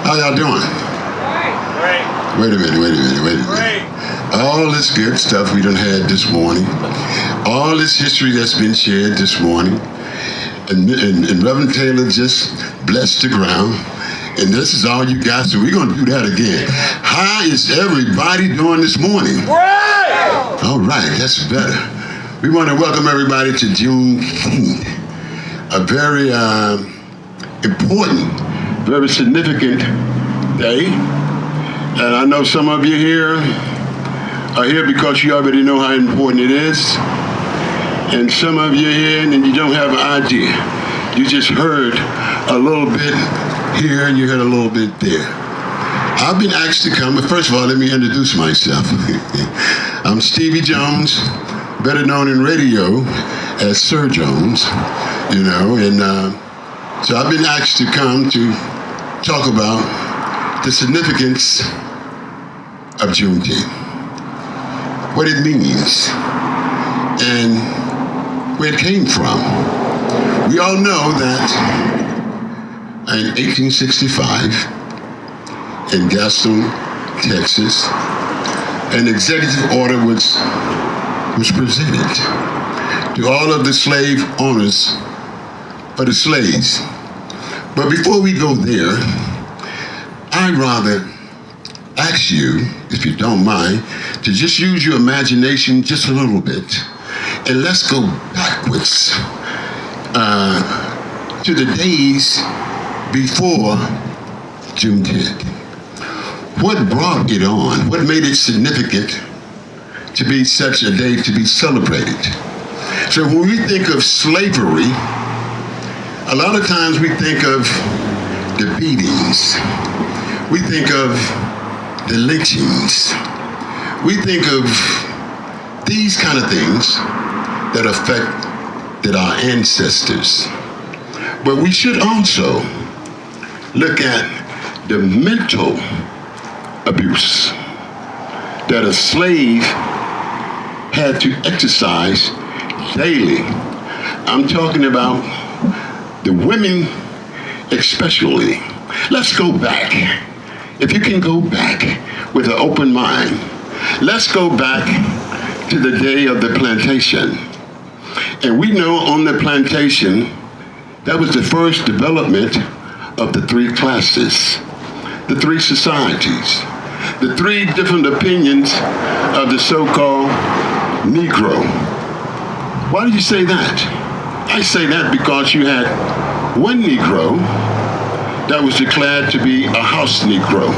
How y'all doing? Great. Wait a minute. Great. All this good stuff we done had this morning, all this history that's been shared this morning, and Reverend Taylor just blessed the ground, and this is all you got, so we're going to do that again. How is everybody doing this morning? Great. All right, that's better. We want to welcome everybody to Juneteenth, a very important, very significant day. And I know some of you here are here because you already know how important it is. And some of you are here and you don't have an idea. You just heard a little bit here and you heard a little bit there. I've been asked to come, but first of all, let me introduce myself. I'm Stevie Jones, better known in radio as Sir Jones, you know, and so I've been asked to come to talk about the significance of Juneteenth, what it means, and where it came from. We all know that in 1865, in Gaston, Texas, an executive order was presented to all of the slave owners for the slaves. But before we go there, I'd rather ask you, if you don't mind, to just use your imagination just a little bit, and let's go backwards to the days before Juneteenth. What brought it on? What made it significant to be such a day to be celebrated? So when we think of slavery, a lot of times we think of the beatings. We think of the lynchings. We think of these kind of things that affected our ancestors. But we should also look at the mental abuse that a slave had to exercise daily. I'm talking about the women especially. Let's go back. If you can go back with an open mind, let's go back to the day of the plantation. And we know on the plantation, that was the first development of the three classes, the three societies, the three different opinions of the so-called Negro. Why did you say that? I say that because you had one Negro that was declared to be a house Negro.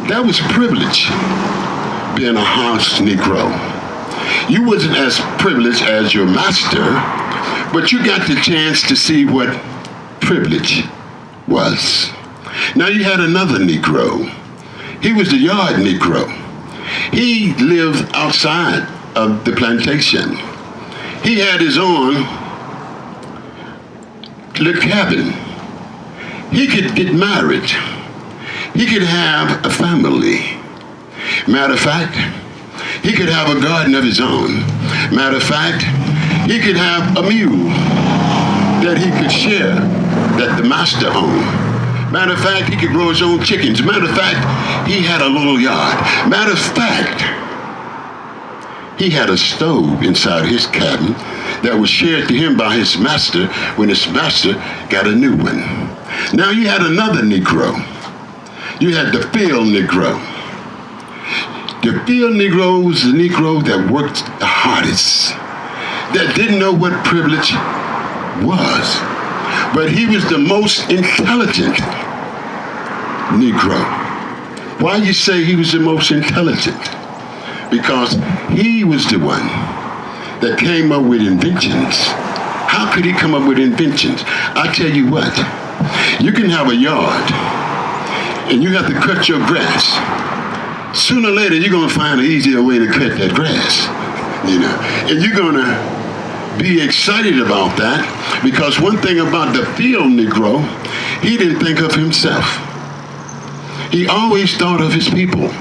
That was privilege, being a house Negro. You wasn't as privileged as your master, but you got the chance to see what privilege was. Now you had another Negro. He was the yard Negro. He lived outside of the plantation. He had his own little cabin. He could get married. He could have a family. Matter of fact, he could have a garden of his own. Matter of fact, he could have a mule that he could share that the master owned. Matter of fact, he could grow his own chickens. Matter of fact, he had a little yard. Matter of fact, he had a stove inside his cabin that was shared to him by his master when his master got a new one. Now you had another Negro. You had the field Negro. The field Negro was the Negro that worked the hardest, that didn't know what privilege was, but he was the most intelligent Negro. Why you say he was the most intelligent? Because he was the one that came up with inventions. How could he come up with inventions? I tell you what, you can have a yard and you have to cut your grass. Sooner or later, you're gonna find an easier way to cut that grass, you know. And you're gonna be excited about that because one thing about the field Negro, he didn't think of himself. He always thought of his people.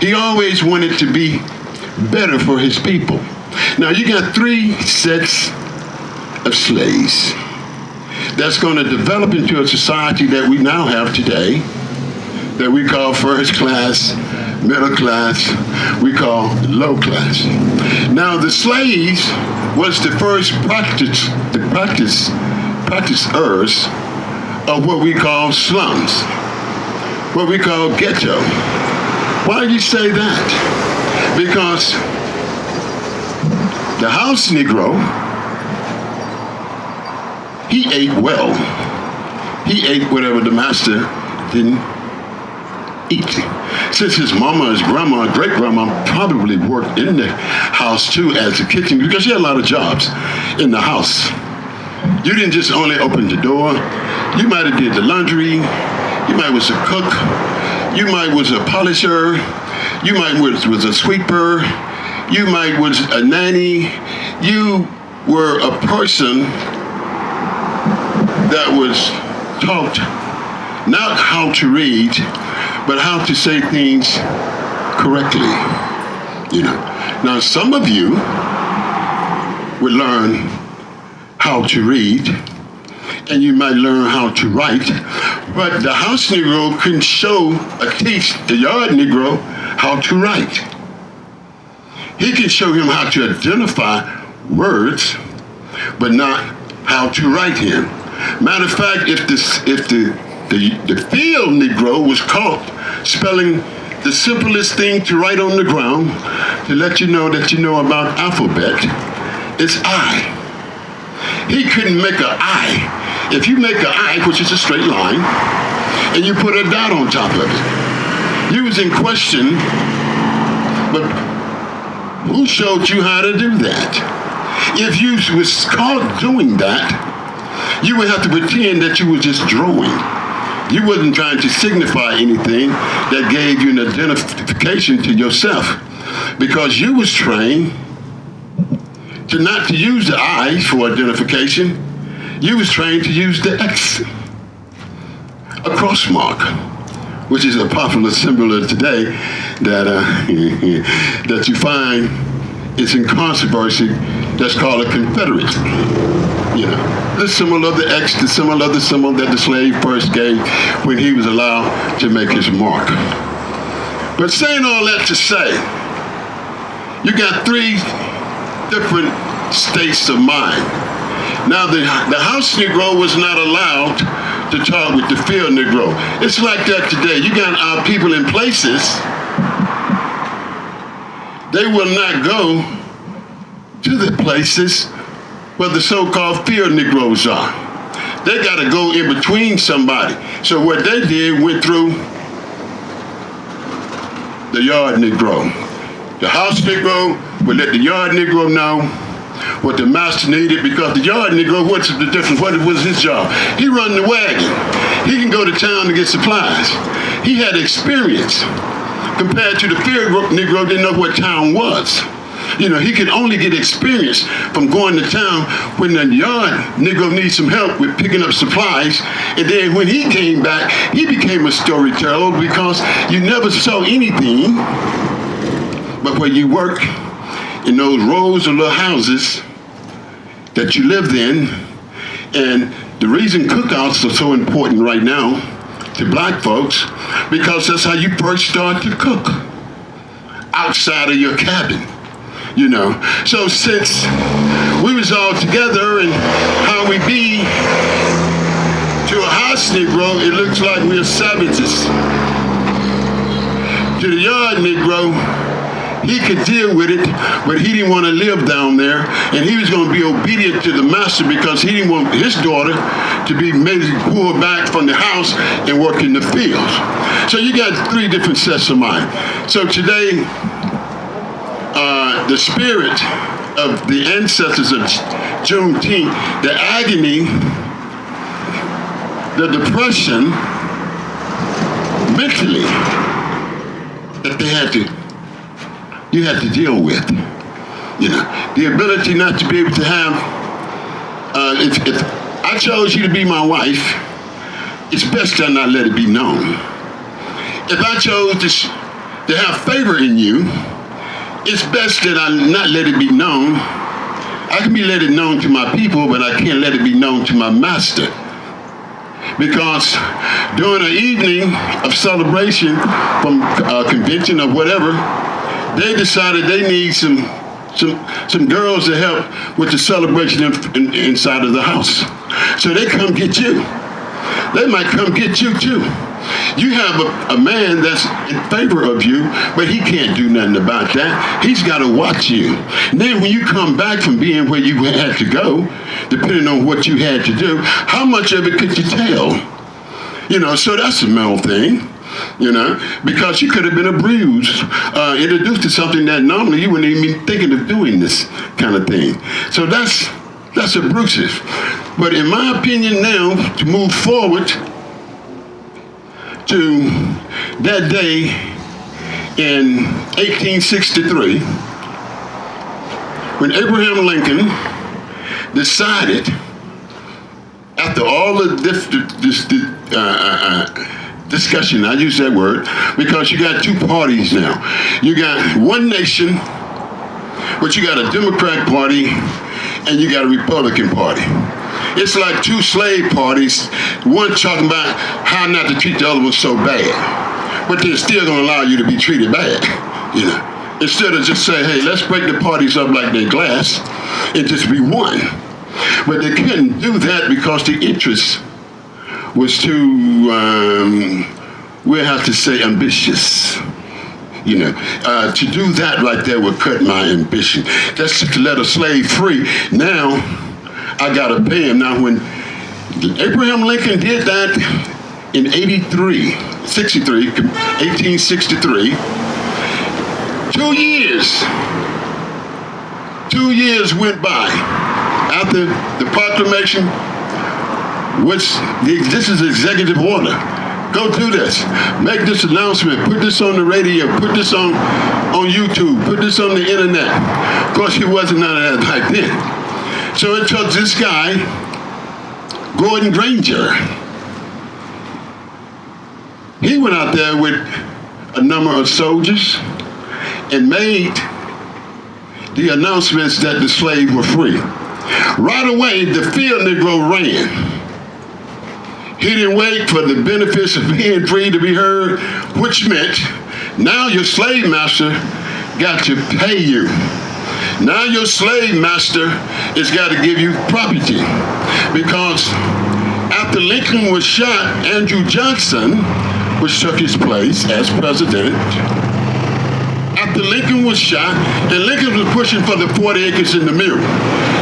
He always wanted to be better for his people. Now you got three sets of slaves. that's going to develop into a society that we now have today, that we call first class, middle class, we call low class. Now, the slaves was the first practicers of what we call slums, what we call ghetto. Why do you say that? Because the house Negro, he ate well. He ate whatever the master didn't eat. Since his mama, his grandma, great-grandma probably worked in the house too as a kitchen, because she had a lot of jobs in the house. You didn't just only open the door. You might have did the laundry. You might was a cook. You might was a polisher. You might was a sweeper. You might was a nanny. You were a person that was taught not how to read, but how to say things correctly. You know. Now, some of you would learn how to read, and you might learn how to write, but the house Negro can teach the yard Negro how to write. He can show him how to identify words, but not how to write him. Matter of fact, if the field Negro was caught spelling the simplest thing to write on the ground to let you know that you know about alphabet, it's I. He couldn't make an I. If you make an I, which is a straight line, and you put a dot on top of it, you was in question, but who showed you how to do that? If you was caught doing that, you would have to pretend that you were just drawing. You wasn't trying to signify anything that gave you an identification to yourself, because you was trained to not to use the I for identification. You was trained to use the X, a cross mark, which is a popular symbol of today that that you find is in controversy. That's called a Confederate. You know, the symbol of the X, the symbol of the symbol that the slave first gave when he was allowed to make his mark. But saying all that to say, you got three different states of mind. Now, the house Negro was not allowed to talk with the field Negro. It's like that today. You got our people in places, they will not go to the places where the so-called field Negroes are. They got to go in between somebody. So what they did went through the yard Negro. The house Negro would let the yard Negro know what the master needed, because the yard Negro, what's the difference? What was his job? He run the wagon. He can go to town to get supplies. He had experience compared to the field Negro didn't know what town was. You know, he could only get experience from going to town when the yard Negro needs some help with picking up supplies. And then when he came back, he became a storyteller, because you never saw anything but where you work in those rows of little houses that you lived in. And the reason cookouts are so important right now to black folks, because that's how you first start to cook, outside of your cabin, you know. So since we was all together and how we be to a house Negro, it looks like we're savages. To the yard Negro, he could deal with it, but he didn't want to live down there, and he was going to be obedient to the master, because he didn't want his daughter to be maybe pulled back from the house and work in the fields. So you got three different sets of mind. So today, the spirit of the ancestors of Juneteenth, the agony, the depression, mentally, that you had to deal with, you know, the ability not to be able to have, if I chose you to be my wife, it's best that I not let it be known. If I chose to have favor in you, it's best that I not let it be known. I can be let it known to my people, but I can't let it be known to my master. because during an evening of celebration from a convention or whatever, they decided they need some girls to help with the celebration inside of the house. So they come get you. They might come get you too. You have a man that's in favor of you, but he can't do nothing about that. He's got to watch you. And then when you come back from being where you had to go, depending on what you had to do, how much of it could you tell? You know, so that's a mental thing, you know, because you could have been abused, introduced to something that normally you wouldn't even be thinking of doing this kind of thing. So that's abusive. But in my opinion now, to move forward to that day in 1863, when Abraham Lincoln decided, after all of this discussion, I use that word, because you got two parties now. You got one nation, but you got a Democrat Party and you got a Republican Party. It's like two slave parties, one talking about how not to treat the other one so bad, but they're still gonna allow you to be treated bad, you know. Instead of just say, hey, let's break the parties up like they're glass and just be one. But they couldn't do that because the interest was too, we'll have to say, ambitious. You know, to do that right there would cut my ambition. That's to let a slave free. Now, I gotta pay him. Now, when Abraham Lincoln did that in 1863, 2 years went by after the proclamation, which this is executive order. Go do this. Make this announcement. Put this on the radio. Put this on YouTube. Put this on the internet. Of course, it wasn't none of that back then. So it took this guy, Gordon Granger. He went out there with a number of soldiers and made the announcements that the slaves were free. Right away, the field Negro ran. He didn't wait for the benefits of being free to be heard, which meant now your slave master got to pay you. Now your slave master has got to give you property. Because after Lincoln was shot, Andrew Johnson, which took his place as president, after Lincoln was shot, and Lincoln was pushing for the 40 acres in the mule.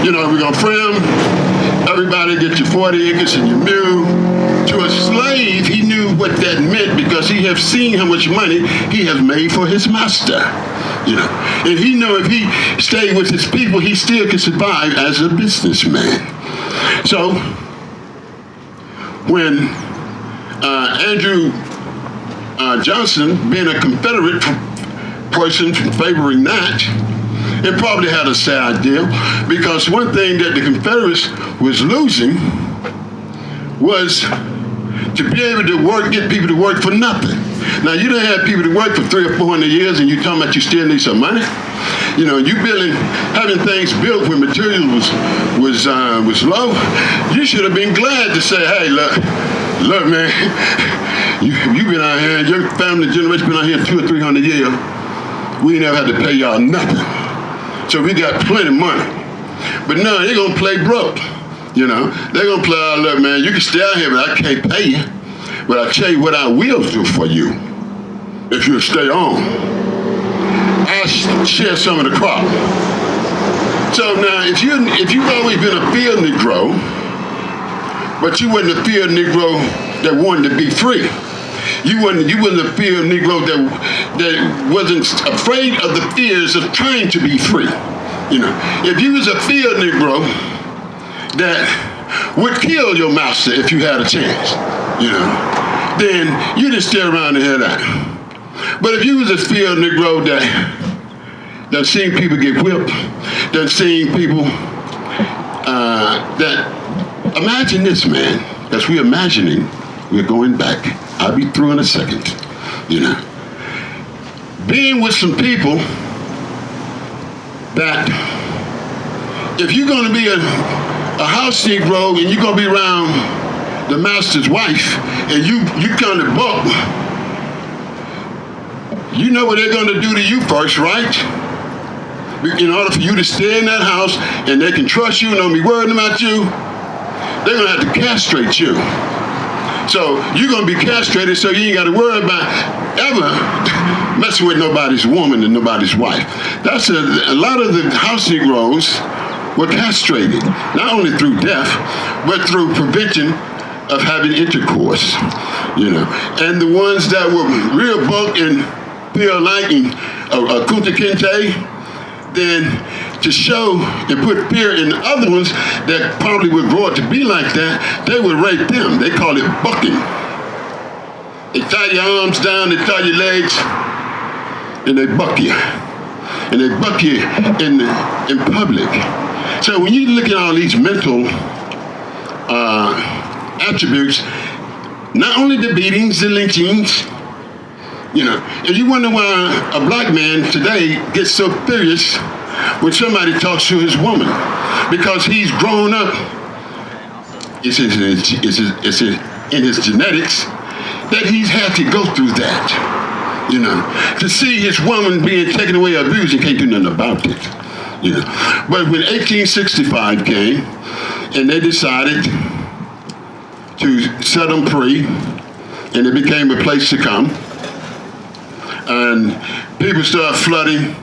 You know, we're gonna free them, everybody get your 40 acres in your mule. To a slave, he knew what that meant because he had seen how much money he has made for his master. You know, and he knew if he stayed with his people, he still could survive as a businessman. So, when Andrew Johnson, being a Confederate person favoring that, it probably had a sad deal, because one thing that the Confederates was losing was to be able to work, get people to work for nothing. Now, you don't have people to work for 300 or 400 years and you're talking about you still need some money. You know, you having things built when material was low. You should have been glad to say, hey, look, man, you've been out here, your family generation been out here 200 or 300 years. We never had to pay y'all nothing. So we got plenty of money. But no, they're gonna play broke. You know, they're gonna play, oh, look, man, you can stay out here, but I can't pay you. But I'll tell you what I will do for you if you'll stay on. I'll share some of the crop. So now, if you've always been a field Negro, but you wasn't a field Negro that wanted to be free. You wasn't a field Negro that wasn't afraid of the fears of trying to be free. You know, if you was a field Negro that would kill your master if you had a chance, you know, then you just stay around and hear that. But if you was a field Negro that seen people get whipped, that seen people that, imagine this, man, as we're imagining, we're going back. I'll be through in a second, you know. Being with some people that, if you're gonna be a house Negro and you're gonna be around the master's wife, and you kind of buck, you know what they're going to do to you first, right? In order for you to stay in that house and they can trust you and don't be worried about you, they're going to have to castrate you. So you're going to be castrated so you ain't got to worry about ever messing with nobody's woman and nobody's wife. That's a lot of the house Negroes were castrated, not only through death, but through prevention of having intercourse, you know. And the ones that were real buck and feel like Kunta Kinte, then to show and put fear in the other ones that probably would grow up to be like that, they would rape them. They call it bucking. They tie your arms down, they tie your legs, and they buck you. And they buck you in public. So when you look at all these mental attributes, not only the beatings, the lynchings, you know, and you wonder why a black man today gets so furious when somebody talks to his woman, because he's grown up. It's in his genetics that he's had to go through that, you know, to see his woman being taken away, abused, and can't do nothing about it, you know. But when 1865 came, and they decided to set them free, and it became a place to come. And people started flooding